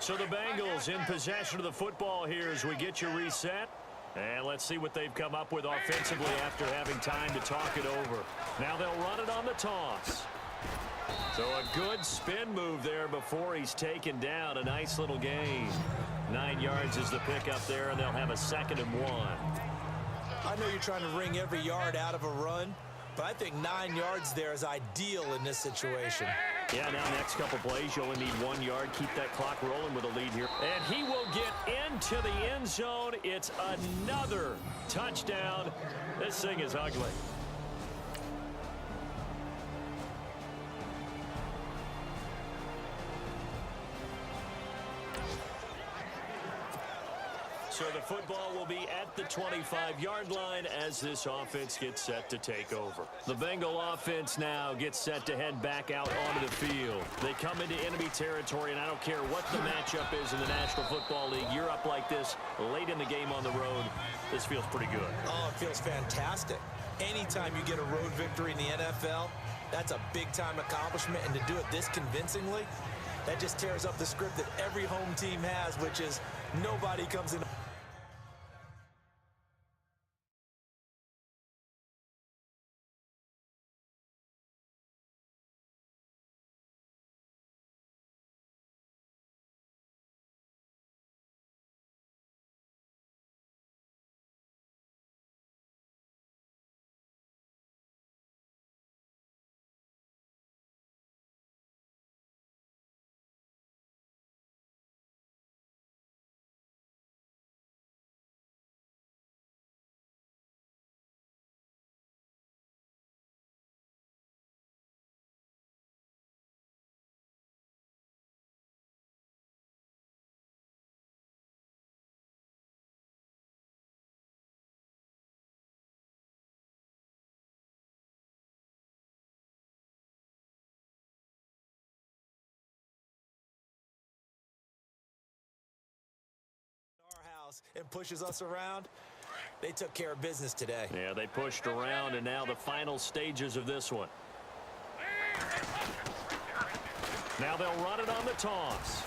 So the Bengals in possession of the football here as we get you reset. And let's see what they've come up with offensively after having time to talk it over. Now they'll run it on the toss. So a good spin move there before he's taken down. A nice little gain. 9 yards is the pickup there, and they'll have a 2nd and 1. I know you're trying to wring every yard out of a run, but I think 9 yards there is ideal in this situation. Yeah, now next couple plays, you only need 1 yard. Keep that clock rolling with a lead here. And he will get into the end zone. It's another touchdown. This thing is ugly. So the football will be at the 25-yard line as this offense gets set to take over. The Bengal offense now gets set to head back out onto the field. They come into enemy territory, and I don't care what the matchup is in the National Football League. You're up like this late in the game on the road. This feels pretty good. Oh, it feels fantastic. Anytime you get a road victory in the NFL, that's a big-time accomplishment, and to do it this convincingly, that just tears up the script that every home team has, which is nobody comes in. And pushes us around. They took care of business today. Yeah, they pushed around, and now the final stages of this one. Now they'll run it on the toss.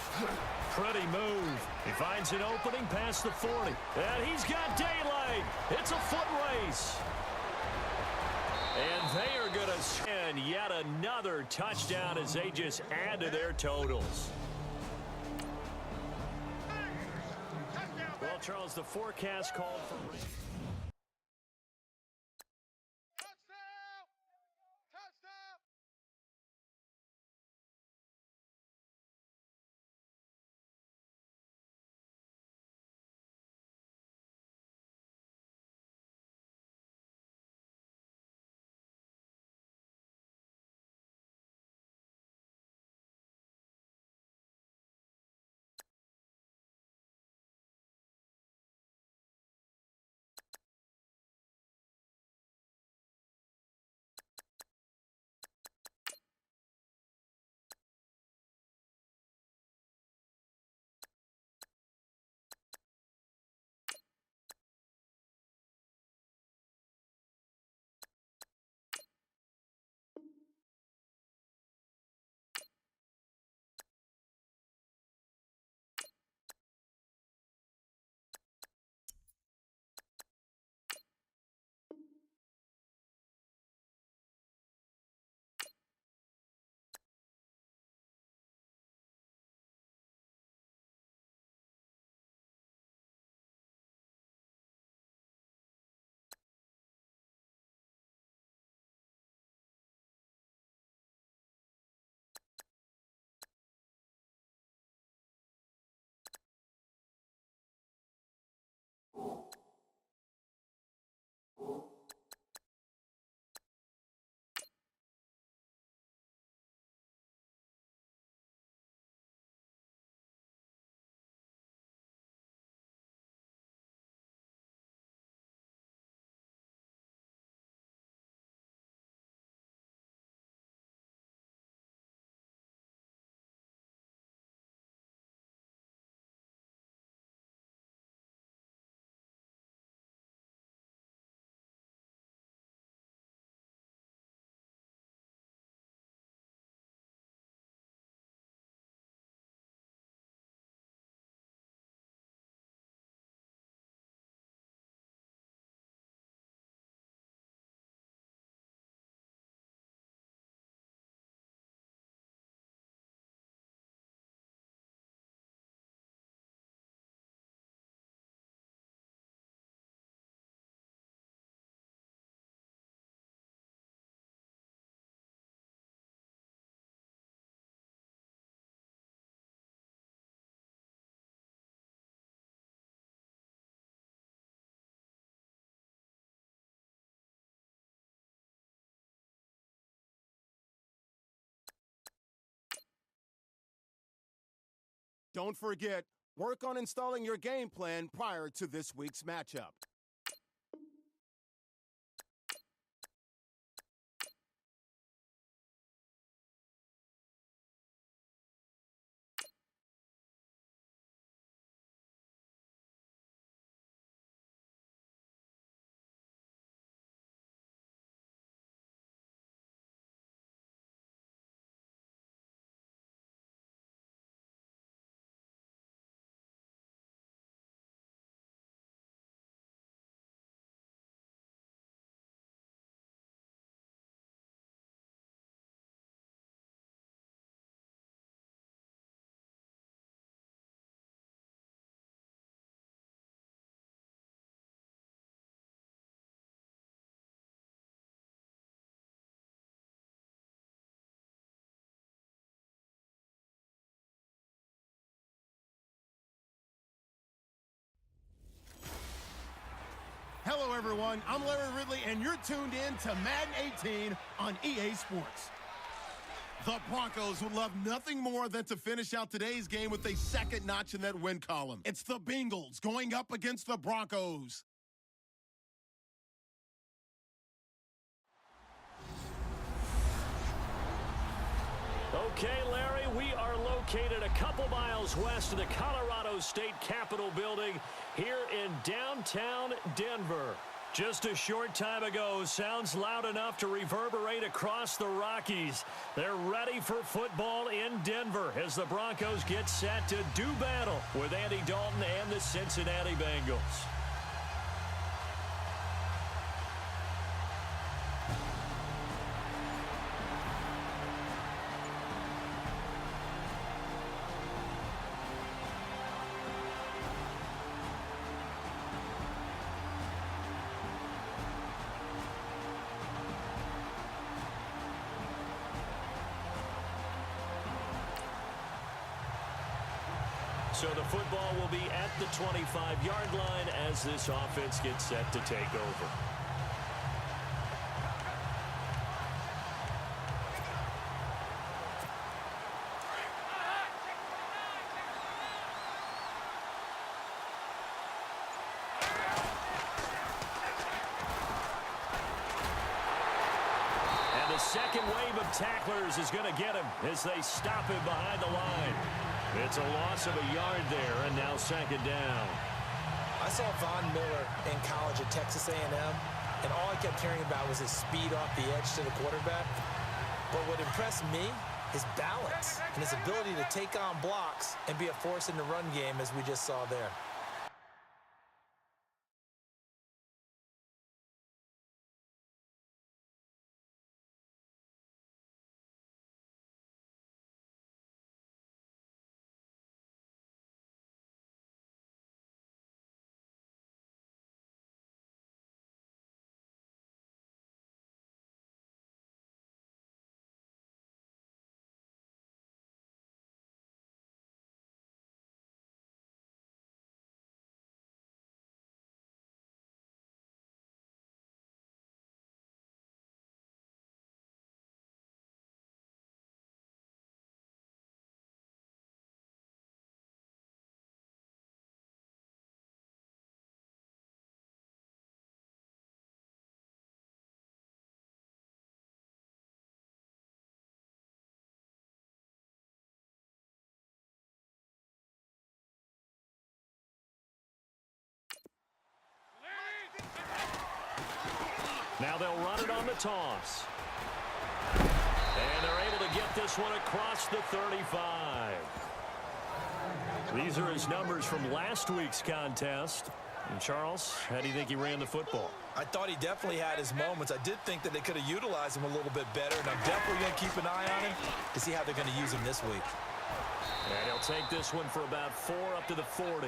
Pretty move. He finds an opening past the 40. And he's got daylight. It's a foot race. And they are going to send yet another touchdown as they just add to their totals. Well, Charles, the forecast called for rain. don't forget, work on installing your game plan prior to this week's matchup. Hello, everyone. I'm Larry Ridley, and you're tuned in to Madden 18 on EA Sports. The Broncos would love nothing more than to finish out today's game with a second notch in that win column. It's the Bengals going up against the Broncos. Okay, Larry, we are located a couple miles west of the Colorado State Capitol building here in downtown Denver. Just a short time ago, sounds loud enough to reverberate across the Rockies. They're ready for football in Denver as the Broncos get set to do battle with Andy Dalton and the Cincinnati Bengals. So the football will be at the 25-yard line as this offense gets set to take over. And the second wave of tacklers is going to get him as they stop him behind the line. It's a loss of a yard there, and now second down. I saw Von Miller in college at Texas A&M, and all I kept hearing about was his speed off the edge to the quarterback. But what impressed me, his balance and his ability to take on blocks and be a force in the run game, as we just saw there. Now they'll run it on the toss. And they're able to get this one across the 35. These are his numbers from last week's contest. And Charles, how do you think he ran the football? I thought he definitely had his moments. I did think that they could have utilized him a little bit better, and I'm definitely going to keep an eye on him to see how they're going to use him this week. And he'll take this one for about 4 up to the 40.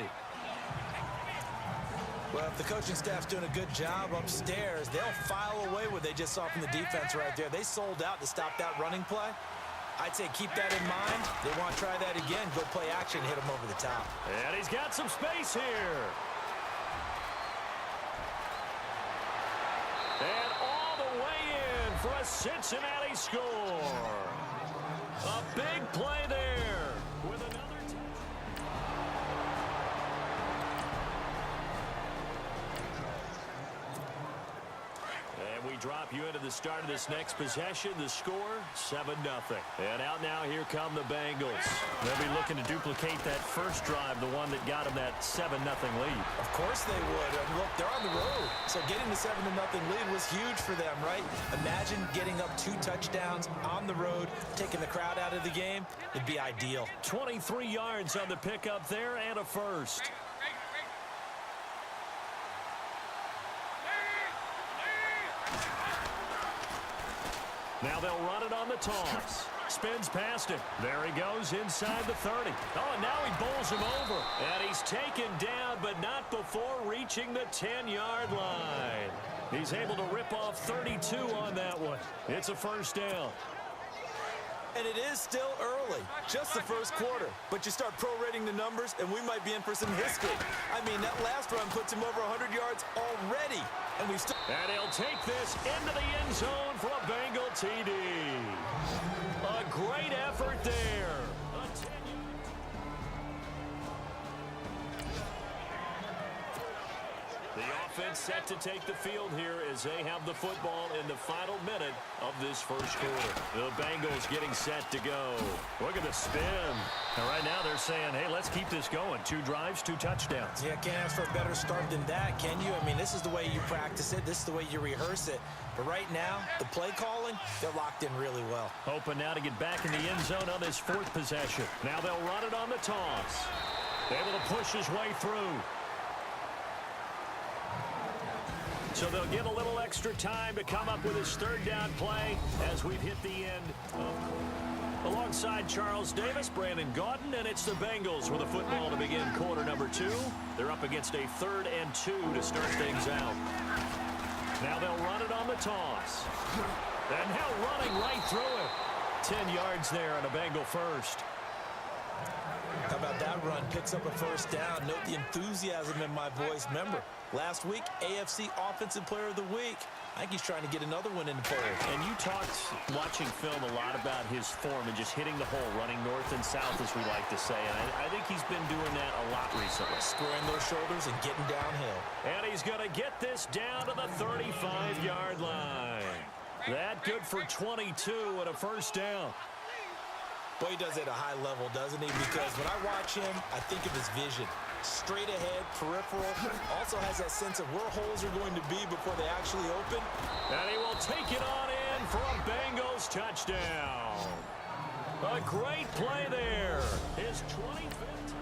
Well, if the coaching staff's doing a good job upstairs, they'll file away what they just saw from the defense right there. They sold out to stop that running play. I'd say keep that in mind. They want to try that again. Go play action, hit him over the top. And he's got some space here. And all the way in for a Cincinnati score. A big play there with another touch. drop you into the start of this next possession. The score, 7-0. And out now, here come the Bengals. They'll be looking to duplicate that first drive, the one that got them that 7-0 lead. Of course they would. And look, they're on the road. So getting the 7-0 lead was huge for them, right? Imagine getting up 2 touchdowns on the road, taking the crowd out of the game. It'd be ideal. 23 yards on the pickup there and a first. Now they'll run it on the toss. Spins past him. There he goes inside the 30. Oh, and now he bowls him over. And he's taken down, but not before reaching the 10-yard line. He's able to rip off 32 on that one. It's a first down. And it is still early, just the first quarter. But you start prorating the numbers, and we might be in for some history. I mean, that last run puts him over 100 yards already. And we still... And he'll take this into the end zone for a Bengal TD. A great effort there. The offense set to take the field here as they have the football in the final minute of this first quarter. The Bengals getting set to go. Look at the spin. And right now they're saying, hey, let's keep this going. 2 drives, 2 touchdowns. Yeah, can't ask for a better start than that, can you? I mean, this is the way you practice it. This is the way you rehearse it. But right now, the play calling, they're locked in really well. Hoping now to get back in the end zone on this 4th possession. Now they'll run it on the toss. Able to push his way through. So they'll get a little extra time to come up with his 3rd down play as we've hit the end of... Alongside Charles Davis, Brandon Gaudin, and it's the Bengals with a football to begin quarter number 2. They're up against a 3rd and 2 to start things out. Now they'll run it on the toss. And now running right through it. 10 yards there and a Bengal first. How about that run? Picks up a first down. Note the enthusiasm in my voice. Remember, last week, AFC Offensive Player of the Week. I think he's trying to get another one in the fold. And you talked, watching film, a lot about his form and just hitting the hole, running north and south, as we like to say. And I think he's been doing that a lot recently. Squaring those shoulders and getting downhill. And he's going to get this down to the 35-yard line. That good for 22 and a first down. Boy, he does it at a high level, doesn't he? Because when I watch him, I think of his vision. Straight ahead, peripheral. Also has that sense of where holes are going to be before they actually open. And he will take it on in for a Bengals touchdown. A great play there. His 25th.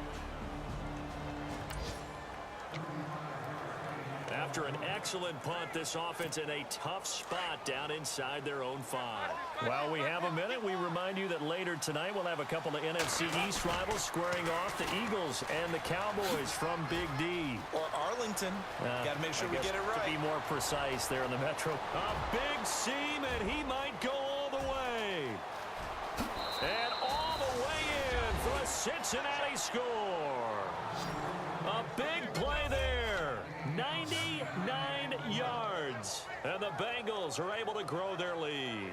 After an excellent punt, this offense in a tough spot down inside their own 5. While we have a minute, we remind you that later tonight we'll have a couple of NFC East rivals squaring off, the Eagles and the Cowboys from Big D. Or Arlington. Got to make sure we get it right. To be more precise there in the Metro. A big seam, and he might go all the way. And all the way in for a Cincinnati score. A big play there. 99 yards. And the Bengals are able to grow their lead.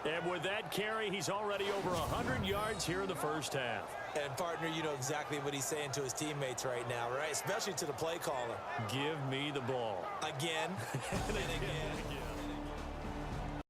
And with that carry, he's already over 100 yards here in the first half. And, partner, you know exactly what he's saying to his teammates right now, right? Especially to the play caller. Give me the ball. Again and again.